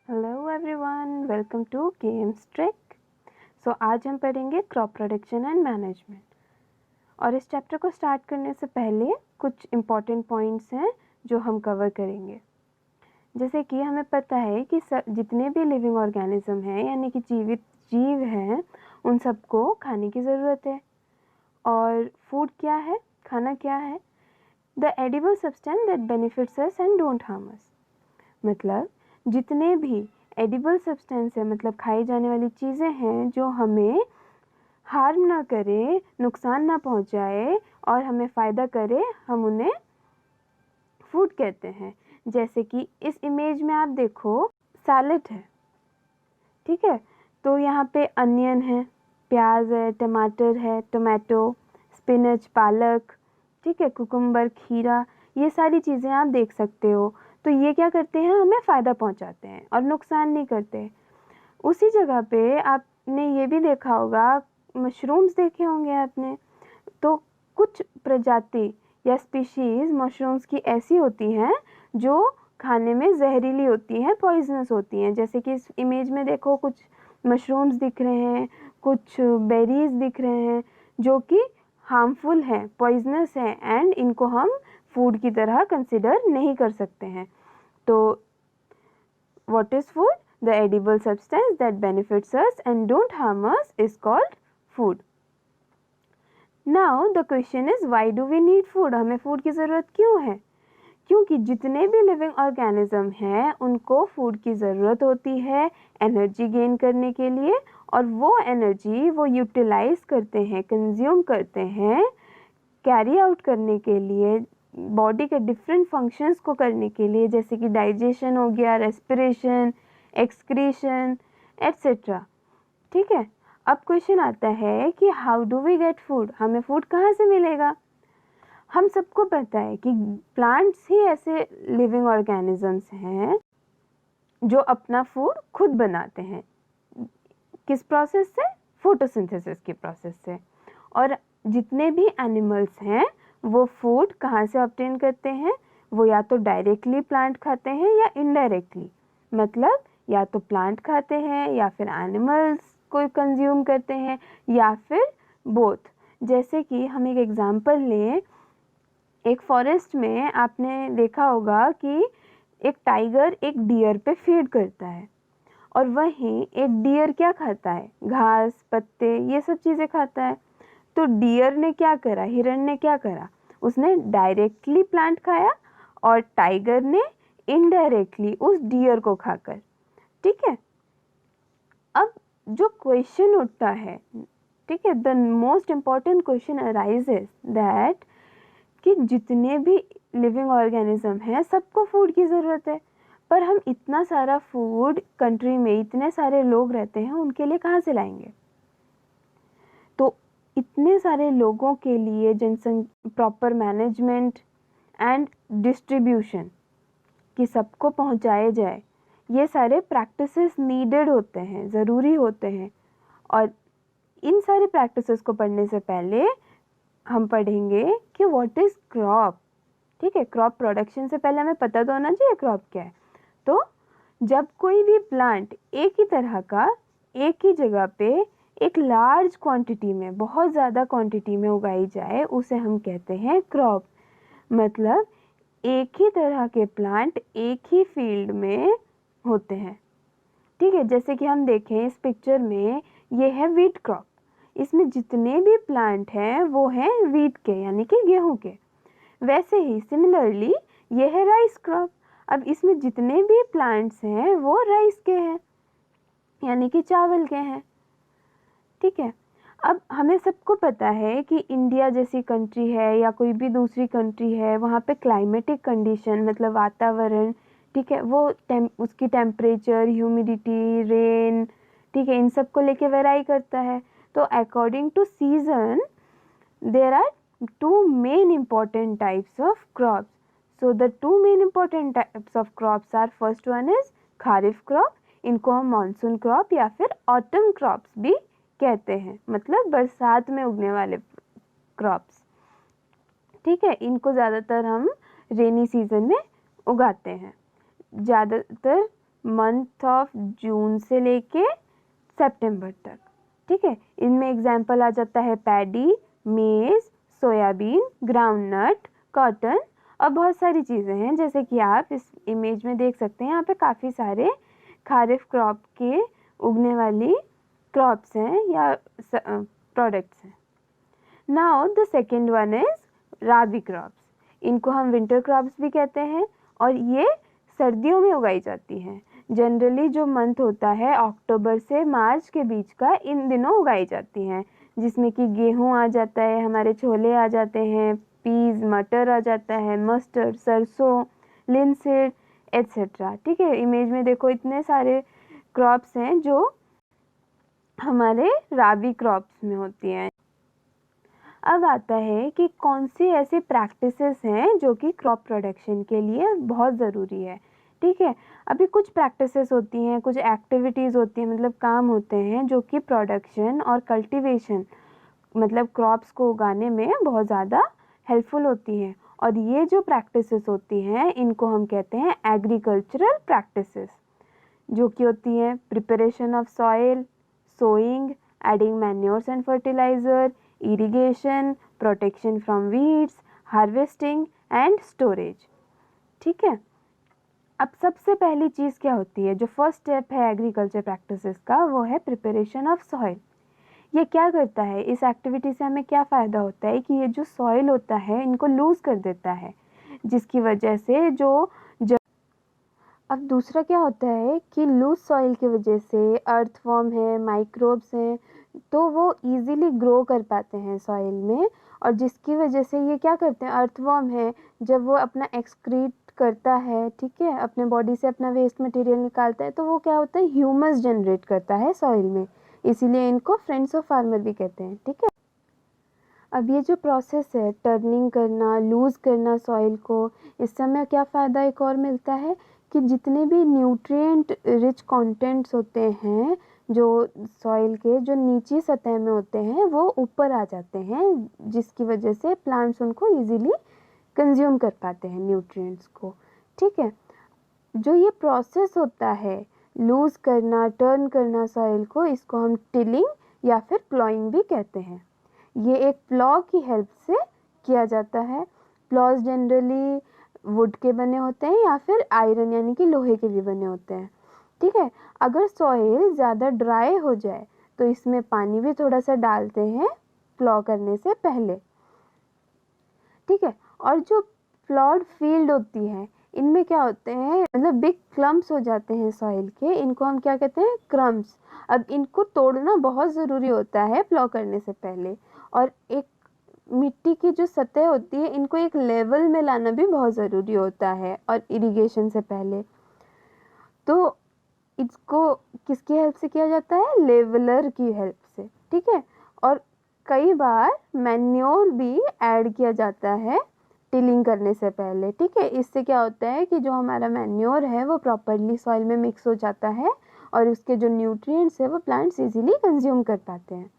Hello everyone, welcome to games trick. आज हम पढ़ेंगे क्रॉप प्रोडक्शन एंड मैनेजमेंट। और इस चैप्टर को स्टार्ट करने से पहले कुछ इम्पॉर्टेंट पॉइंट्स हैं जो हम कवर करेंगे। जैसे कि हमें पता है कि जितने भी लिविंग ऑर्गेनिज्म हैं यानी कि जीवित जीव हैं, उन सबको खाने की ज़रूरत है। और फूड क्या है, खाना क्या है? The edible substance that benefits us and don't harm us. मतलब जितने भी एडिबल सब्सटेंस है, मतलब खाई जाने वाली चीज़ें हैं जो हमें हार्म ना करे, नुकसान ना पहुंचाए और हमें फ़ायदा करे, हम उन्हें फूड कहते हैं। जैसे कि इस इमेज में आप देखो, सैलेड है, ठीक है। तो यहाँ पे अनियन है, प्याज है, टमाटर है, टोमेटो, स्पिनच, पालक, ठीक है, कुकुम्बर, खीरा, ये सारी चीज़ें आप देख सकते हो। तो ये क्या करते हैं, हमें फ़ायदा पहुंचाते हैं और नुकसान नहीं करते। उसी जगह पे आपने ये भी देखा होगा, मशरूम्स देखे होंगे आपने। तो कुछ प्रजाति या स्पीशीज़ मशरूम्स की ऐसी होती हैं जो खाने में जहरीली होती हैं, पॉइजनस होती हैं। जैसे कि इस इमेज में देखो, कुछ मशरूम्स दिख रहे हैं, कुछ बेरीज दिख रहे हैं जो कि हार्मफुल हैं, पॉइजनस हैं, एंड इनको हम फूड की तरह कंसिडर नहीं कर सकते हैं। तो what is food? The edible substance that benefits us and don't harm us is called food. Now the question is, why do we need food? हमें फूड की ज़रूरत क्यों है? क्योंकि जितने भी लिविंग ऑर्गेनिज्म हैं उनको फूड की ज़रूरत होती है एनर्जी गेन करने के लिए, और वो एनर्जी वो यूटिलाइज करते हैं, कंज्यूम करते हैं, कैरी आउट करने के लिए, बॉडी के डिफरेंट फंक्शंस को करने के लिए, जैसे कि डाइजेशन हो गया, रेस्पिरेशन, एक्सक्रीशन, एट्सेट्रा। ठीक है। अब क्वेश्चन आता है कि how do we get food? हमें फूड कहाँ से मिलेगा? हम सबको पता है कि प्लांट्स ही ऐसे लिविंग ऑर्गेनिजम्स हैं जो अपना फूड खुद बनाते हैं। किस प्रोसेस से? फोटोसिंथेसिस के प्रोसेस से। और जितने भी एनिमल्स हैं वो फूड कहाँ से ऑब्टेन करते हैं? वो या तो डायरेक्टली प्लांट खाते हैं या इनडायरेक्टली, मतलब या तो प्लांट खाते हैं या फिर एनिमल्स को कंज्यूम करते हैं या फिर बोथ। जैसे कि हम एक एग्जांपल लें, एक फॉरेस्ट में आपने देखा होगा कि एक टाइगर एक डियर पे फीड करता है, और वहीं एक डियर क्या खाता है? घास, पत्ते, ये सब चीज़ें खाता है। तो डियर ने क्या करा, हिरण ने क्या करा? उसने डायरेक्टली प्लांट खाया और टाइगर ने इनडायरेक्टली उस डियर को खाकर। ठीक है। अब जो क्वेश्चन उठता है, ठीक है, the most important question arises that कि जितने भी लिविंग ऑर्गेनिज्म हैं सबको फूड की ज़रूरत है, पर हम इतना सारा फूड कंट्री में इतने सारे लोग रहते हैं, उनके लिए कहाँ से लाएंगे? तो इतने सारे लोगों के लिए जनसंख्या, प्रॉपर मैनेजमेंट एंड डिस्ट्रीब्यूशन कि सबको पहुंचाए जाए, ये सारे प्रैक्टिसेस नीडेड होते हैं, ज़रूरी होते हैं। और इन सारे प्रैक्टिसेस को पढ़ने से पहले हम पढ़ेंगे कि व्हाट इज़ क्रॉप। ठीक है, क्रॉप प्रोडक्शन से पहले हमें पता तो होना चाहिए क्रॉप क्या है। तो जब कोई भी प्लांट एक ही तरह का एक ही जगह पे एक लार्ज क्वांटिटी में, बहुत ज़्यादा क्वांटिटी में उगाई जाए, उसे हम कहते हैं क्रॉप। मतलब एक ही तरह के प्लांट एक ही फील्ड में होते हैं। ठीक है, जैसे कि हम देखें इस पिक्चर में, ये है व्हीट क्रॉप। इसमें जितने भी प्लांट हैं वो हैं व्हीट के, यानी कि गेहूं के। वैसे ही सिमिलरली ये है राइस क्रॉप। अब इसमें जितने भी प्लांट्स हैं वो राइस के हैं, यानी कि चावल के हैं। ठीक है। अब हमें सबको पता है कि इंडिया जैसी कंट्री है या कोई भी दूसरी कंट्री है, वहाँ पे क्लाइमेटिक कंडीशन, मतलब वातावरण, ठीक है, वो उसकी टेम्परेचर, ह्यूमिडिटी, रेन, ठीक है, इन सब को लेके वेराई करता है। तो according to season there are two main important types of crops. So the two main important types of crops are, first one is kharif crop, इनको हम मानसून क्रॉप या फिर ऑटम क्रॉप्स भी कहते हैं, मतलब बरसात में उगने वाले क्रॉप्स। ठीक है, इनको ज़्यादातर हम रेनी सीजन में उगाते हैं। ज़्यादातर मंथ ऑफ जून से लेके सितंबर तक। ठीक है, इनमें एग्जाम्पल आ जाता है पैडी, मेज, सोयाबीन, ग्राउंडनट, कॉटन और बहुत सारी चीज़ें हैं जैसे कि आप इस इमेज में देख सकते हैं। यहाँ पे काफ़ी सारे खारिफ क्रॉप के उगने वाली क्रॉप्स हैं या प्रोडक्ट्स हैं। Now the second one is rabi crops. इनको हम विंटर क्रॉप्स भी कहते हैं और ये सर्दियों में उगाई जाती हैं। जनरली जो मंथ होता है अक्टूबर से मार्च के बीच का, इन दिनों उगाई जाती हैं, जिसमें कि गेहूँ आ जाता है, हमारे छोले आ जाते हैं, पीज मटर आ जाता है, मस्टर्ड, सरसों, लिनसीड एट्सेट्रा। ठीक है, इमेज में देखो इतने सारे क्रॉप्स हैं जो हमारे राबी क्रॉप्स में होती हैं। अब आता है कि कौन सी ऐसी प्रैक्टिसेस हैं जो कि क्रॉप प्रोडक्शन के लिए बहुत ज़रूरी है। ठीक है, अभी कुछ प्रैक्टिसेस होती हैं, कुछ एक्टिविटीज़ होती हैं, मतलब काम होते हैं जो कि प्रोडक्शन और कल्टीवेशन मतलब क्रॉप्स को उगाने में बहुत ज़्यादा हेल्पफुल होती हैं। और ये जो प्रैक्टिसेस होती हैं इनको हम कहते हैं एग्रीकल्चरल प्रैक्टिसेस, जो कि होती हैं preparation of soil, sowing, adding manures and fertiliser, irrigation, protection from weeds, harvesting and storage. ठीक है, अब सबसे पहली चीज़ क्या होती है, जो फर्स्ट स्टेप है एग्रीकल्चर प्रैक्टिसेस का, वो है प्रिपरेशन ऑफ सॉइल। ये क्या करता है, इस एक्टिविटी से हमें क्या फ़ायदा होता है कि ये जो सॉइल होता है इनको लूज़ कर देता है, जिसकी वजह से अब दूसरा क्या होता है कि लूज सॉइल की वजह से अर्थवॉर्म है, माइक्रोब्स हैं, तो वो इजीली ग्रो कर पाते हैं सॉइल में। और जिसकी वजह से ये क्या करते हैं, अर्थवॉर्म है, जब वो अपना एक्सक्रीट करता है, ठीक है, अपने बॉडी से अपना वेस्ट मटेरियल निकालता है, तो वो क्या होता है, ह्यूमस जनरेट करता है सॉइल में। इसीलिए इनको फ्रेंड्स ऑफ फार्मर भी कहते हैं। ठीक है, अब ये जो प्रोसेस है टर्निंग करना, लूज़ करना सॉइल को, इससे हमें क्या फ़ायदा एक और मिलता है कि जितने भी न्यूट्रिएंट रिच कंटेंट्स होते हैं जो सॉइल के, जो नीची सतह में होते हैं, वो ऊपर आ जाते हैं, जिसकी वजह से प्लांट्स उनको इजीली कंज्यूम कर पाते हैं न्यूट्रिएंट्स को। ठीक है, जो ये प्रोसेस होता है लूज़ करना, टर्न करना सॉइल को, इसको हम टिलिंग या फिर प्लॉइंग भी कहते हैं। ये एक प्लॉ की हेल्प से किया जाता है। प्लॉज जनरली वुड के बने होते हैं या फिर आयरन यानी कि लोहे के भी बने होते हैं। ठीक है, अगर सॉइल ज़्यादा ड्राई हो जाए तो इसमें पानी भी थोड़ा सा डालते हैं प्लॉ करने से पहले। ठीक है, और जो प्लॉड फील्ड होती है इनमें क्या होते हैं, मतलब बिग क्लम्प्स हो जाते हैं सॉइल के, इनको हम क्या कहते हैं, क्रम्स। अब इनको तोड़ना बहुत ज़रूरी होता है प्लॉ करने से पहले। और एक मिट्टी की जो सतह होती है इनको एक लेवल में लाना भी बहुत ज़रूरी होता है, और इरिगेशन से पहले। तो इसको किसकी हेल्प से किया जाता है, लेवलर की हेल्प से। ठीक है, और कई बार मैन्योर भी ऐड किया जाता है टिलिंग करने से पहले। ठीक है, इससे क्या होता है कि जो हमारा मैन्योर है वो प्रॉपरली सॉइल में मिक्स हो जाता है और उसके जो न्यूट्रिएंट्स है वो प्लांट्स इजीली कंज्यूम कर पाते हैं।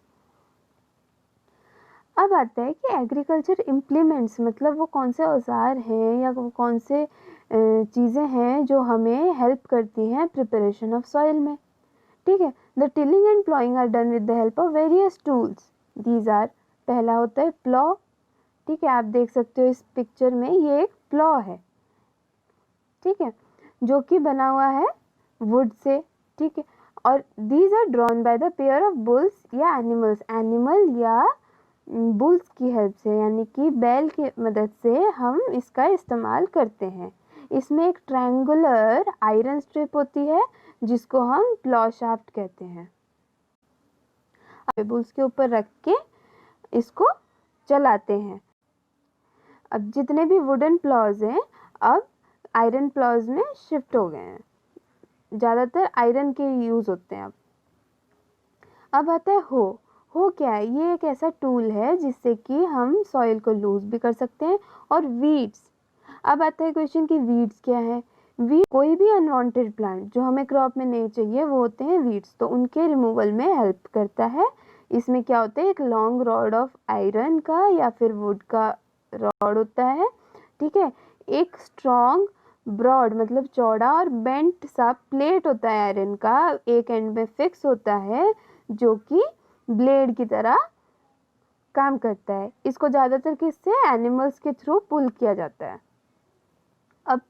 अब आता है कि एग्रीकल्चर इम्प्लीमेंट्स, मतलब वो कौन से औजार हैं या वो कौन से चीज़ें हैं जो हमें हेल्प करती हैं प्रिपरेशन ऑफ सॉइल में। ठीक है, the tilling and ploughing are done with the help of various tools. These are, पहला होता है प्लॉ। ठीक है, आप देख सकते हो इस पिक्चर में ये एक प्लॉ है। ठीक है, जो कि बना हुआ है वुड से। ठीक है, और these are drawn by the pair of bulls या एनिमल्स, एनिमल या बुल्स की हेल्प से, यानी कि बैल की मदद से हम इसका इस्तेमाल करते हैं। इसमें एक ट्रायंगुलर आयरन स्ट्रिप होती है जिसको हम प्लॉ शाफ्ट कहते हैं। बुल्स के ऊपर रख के इसको चलाते हैं। अब जितने भी वुडन प्लॉज हैं अब आयरन प्लॉज में शिफ्ट हो गए हैं, ज़्यादातर आयरन के यूज़ होते हैं। अब आता है हो क्या है, ये एक ऐसा टूल है जिससे कि हम सॉइल को लूज भी कर सकते हैं। और वीड्स, अब आता है क्वेश्चन कि वीड्स क्या है। वीड कोई भी अनवांटेड प्लांट जो हमें क्रॉप में नहीं चाहिए वो होते हैं वीड्स, तो उनके रिमूवल में हेल्प करता है। इसमें क्या होता है, एक लॉन्ग रॉड ऑफ आयरन का या फिर वुड का रॉड होता है। ठीक है, एक स्ट्रॉन्ग ब्रॉड मतलब चौड़ा, और बेंट सा प्लेट होता है आयरन का, एक एंड में फिक्स होता है, जो कि ब्लेड की तरह काम करता है। इसको ज़्यादातर किससे, एनिमल्स के थ्रू पुल किया जाता है। अब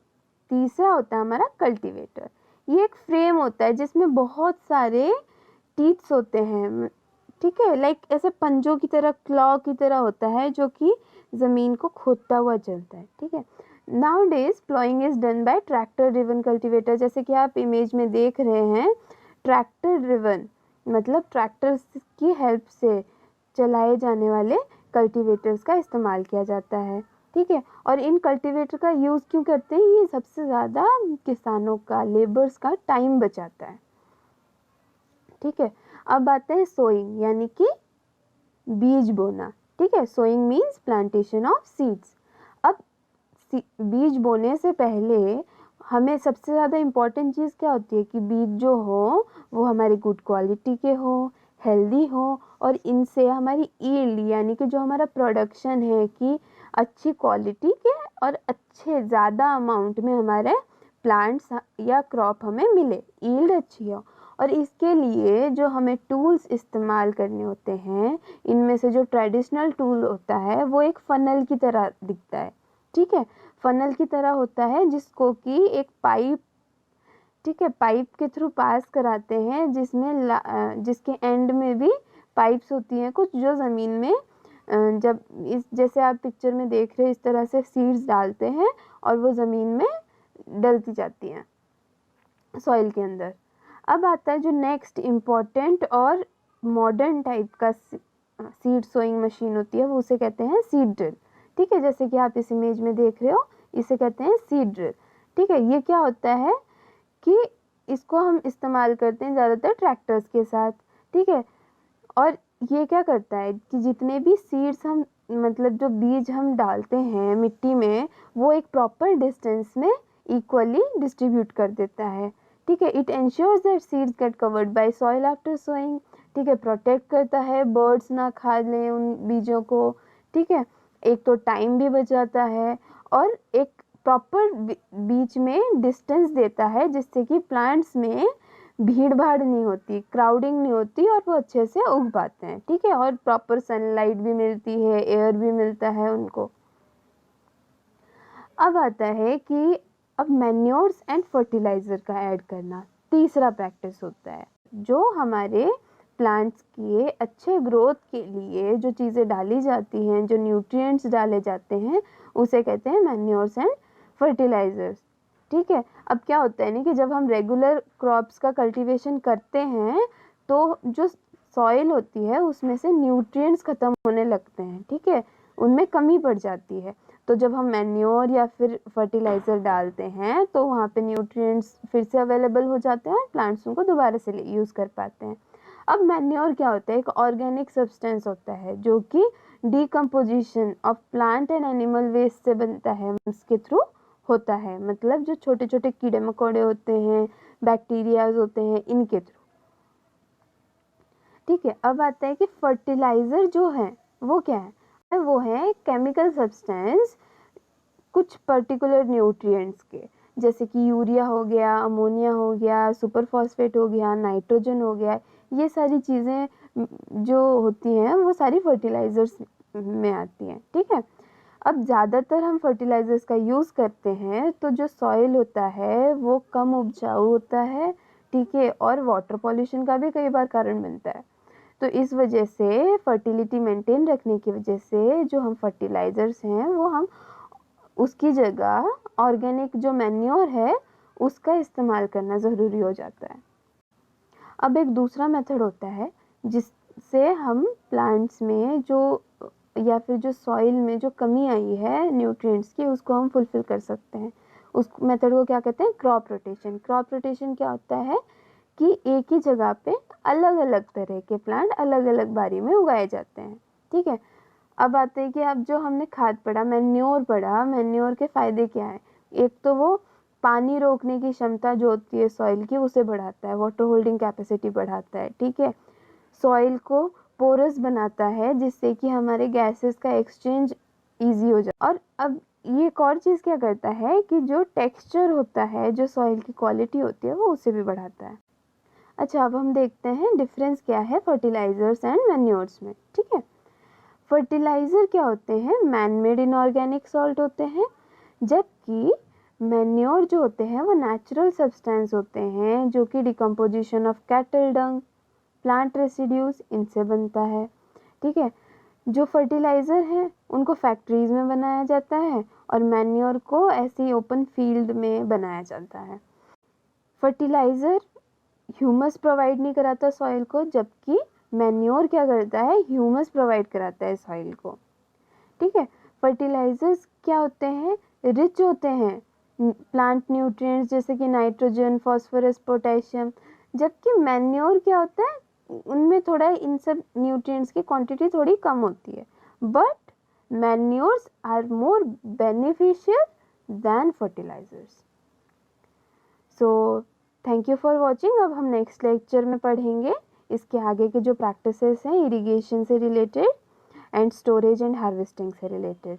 तीसरा होता है हमारा कल्टीवेटर। ये एक फ्रेम होता है जिसमें बहुत सारे टीथ्स होते हैं, ठीक है, लाइक ऐसे पंजों की तरह, क्लॉ की तरह होता है, जो कि ज़मीन को खोदता हुआ चलता है, ठीक है। Now days ploughing is done by tractor driven cultivator, जैसे कि आप इमेज में देख रहे हैं, ट्रैक्टर ड्रिवन मतलब ट्रैक्टर की हेल्प से चलाए जाने वाले कल्टीवेटर्स का इस्तेमाल किया जाता है, ठीक है। और इन कल्टीवेटर का यूज़ क्यों करते हैं, ये सबसे ज़्यादा किसानों का, लेबर्स का टाइम बचाता है, ठीक है। अब आते हैं सोइंग, यानी कि बीज बोना, ठीक है। Sowing means plantation of seeds. अब बीज बोने से पहले हमें सबसे ज़्यादा इम्पॉर्टेंट चीज़ क्या होती है कि बीज जो हो वो हमारी गुड क्वालिटी के हो, हेल्दी हो, और इनसे हमारी ईल्ड यानी कि जो हमारा प्रोडक्शन है कि अच्छी क्वालिटी के और अच्छे ज़्यादा अमाउंट में हमारे प्लांट्स या क्रॉप हमें मिले, ईल्ड अच्छी हो। और इसके लिए जो हमें टूल्स इस्तेमाल करने होते हैं, इनमें से जो ट्रेडिशनल टूल होता है वो एक फनल की तरह दिखता है, ठीक है। फनल की तरह होता है जिसको कि एक पाइप, ठीक है, पाइप के थ्रू पास कराते हैं, जिसमें जिसके एंड में भी पाइप्स होती हैं कुछ, जो ज़मीन में जब इस जैसे आप पिक्चर में देख रहे हैं इस तरह से सीड्स डालते हैं और वो ज़मीन में डलती जाती हैं सॉइल के अंदर। अब आता है जो नेक्स्ट इम्पॉर्टेंट और मॉडर्न टाइप का सीड सोइंग मशीन होती है, वो उसे कहते हैं सीड ड्रिल, ठीक है। जैसे कि आप इस इमेज में देख रहे हो, इसे कहते हैं सीड ड्रिल, ठीक है। ये क्या होता है कि इसको हम इस्तेमाल करते हैं ज़्यादातर ट्रैक्टर्स के साथ, ठीक है। और ये क्या करता है कि जितने भी सीड्स हम मतलब जो बीज हम डालते हैं मिट्टी में, वो एक प्रॉपर डिस्टेंस में इक्वली डिस्ट्रीब्यूट कर देता है, ठीक है। It ensures that seeds get covered by soil after sowing, ठीक है। प्रोटेक्ट करता है, बर्ड्स ना खा लें उन बीजों को, ठीक है। एक तो टाइम भी बच जाता है, और एक प्रॉपर बीच में डिस्टेंस देता है, जिससे कि प्लांट्स में भीड़ भाड़ नहीं होती, क्राउडिंग नहीं होती, और वो अच्छे से उग पाते हैं, ठीक है। और प्रॉपर सनलाइट भी मिलती है, एयर भी मिलता है उनको। अब आता है कि अब मैन्योर्स एंड फर्टिलाइज़र का ऐड करना तीसरा प्रैक्टिस होता है। जो हमारे प्लांट्स के अच्छे ग्रोथ के लिए जो चीज़ें डाली जाती हैं, जो न्यूट्रिएंट्स डाले जाते हैं, उसे कहते हैं मैन्योर्स एंड फर्टिलाइज़र्स, ठीक है। अब क्या होता है ना कि जब हम रेगुलर क्रॉप्स का कल्टीवेशन करते हैं तो जो सॉइल होती है उसमें से न्यूट्रिएंट्स ख़त्म होने लगते हैं, ठीक है, उनमें कमी पड़ जाती है। तो जब हम मैन्योर या फिर फर्टिलाइज़र डालते हैं तो वहाँ पे न्यूट्रिएंट्स फिर से अवेलेबल हो जाते हैं और प्लांट्स उनको दोबारा से यूज़ कर पाते हैं। अब मैन्योर क्या होता है, एक ऑर्गेनिक सब्सटेंस होता है जो कि decomposition of plant and animal waste से बनता है, इसके थ्रू होता है, मतलब जो छोटे छोटे कीड़े मकोड़े होते हैं, बैक्टीरियाज होते हैं, इनके थ्रू, ठीक है। अब आता है कि फर्टिलाइज़र जो है वो क्या है, वो है केमिकल सब्सटेंस कुछ पर्टिकुलर न्यूट्रिएंट्स के, जैसे कि यूरिया हो गया, अमोनिया हो गया, सुपर फॉस्फेट हो गया, नाइट्रोजन हो गया, ये सारी चीज़ें जो होती हैं वो सारी फर्टिलाइज़र्स में आती हैं, ठीक है। अब ज़्यादातर हम फर्टिलाइज़र्स का यूज़ करते हैं तो जो सॉइल होता है वो कम उपजाऊ होता है, ठीक है, और वाटर पॉल्यूशन का भी कई बार कारण बनता है। तो इस वजह से फर्टिलिटी मेंटेन रखने की वजह से जो हम फर्टिलाइज़र्स हैं वो हम उसकी जगह ऑर्गेनिक जो मैन्योर है उसका इस्तेमाल करना ज़रूरी हो जाता है। अब एक दूसरा मेथड होता है जिससे हम प्लांट्स में जो या फिर जो सॉइल में जो कमी आई है न्यूट्रिएंट्स की, उसको हम फुलफ़िल कर सकते हैं। उस मेथड को क्या कहते हैं, क्रॉप रोटेशन। क्रॉप रोटेशन क्या होता है कि एक ही जगह पे अलग अलग तरह के प्लांट अलग अलग बारी में उगाए जाते हैं, ठीक है। अब आते हैं कि अब जो हमने खाद पढ़ा, मैन्योर मैन्योर के फ़ायदे क्या हैं। एक तो वो पानी रोकने की क्षमता जो होती है सॉइल की उसे बढ़ाता है, वाटर होल्डिंग कैपेसिटी बढ़ाता है, ठीक है। सॉइल को पोरस बनाता है जिससे कि हमारे गैसेस का एक्सचेंज ईजी हो जाए। और अब ये एक और चीज़ क्या करता है कि जो टेक्सचर होता है, जो सॉइल की क्वालिटी होती है, वो उसे भी बढ़ाता है। अच्छा, अब हम देखते हैं डिफरेंस क्या है फर्टिलाइजर्स एंड मैन्योर्स में। ठीक है, फर्टिलाइज़र क्या होते हैं? मैन मेड इनऑर्गेनिक सॉल्ट होते हैं, जबकि मैन्योर जो होते हैं वो नेचुरल सब्सटेंस होते हैं जो कि decomposition of cattle Dang, plant residues, इनसे बनता है। ठीक है, जो फर्टिलाइज़र हैं उनको फैक्ट्रीज में बनाया जाता है और मैन्योर को ऐसे ओपन फील्ड में बनाया जाता है। फर्टिलाइज़र ह्यूमस प्रोवाइड नहीं कराता सॉइल को, जबकि मैन्योर क्या करता है? ह्यूमस प्रोवाइड कराता है सॉइल को। ठीक है, फर्टिलाइजर्स क्या होते हैं? रिच होते हैं प्लांट न्यूट्रिएंट्स जैसे कि नाइट्रोजन, फास्फोरस, पोटेशियम, जबकि मैन्योर क्या होता है? उनमें थोड़ा इन सब न्यूट्रिएंट्स की क्वांटिटी थोड़ी कम होती है, but manures are more beneficial than fertilizers. So thank you for watching. अब हम नेक्स्ट लेक्चर में पढ़ेंगे इसके आगे के जो प्रैक्टिसेस हैं इरिगेशन से related and storage and harvesting से रिलेटेड।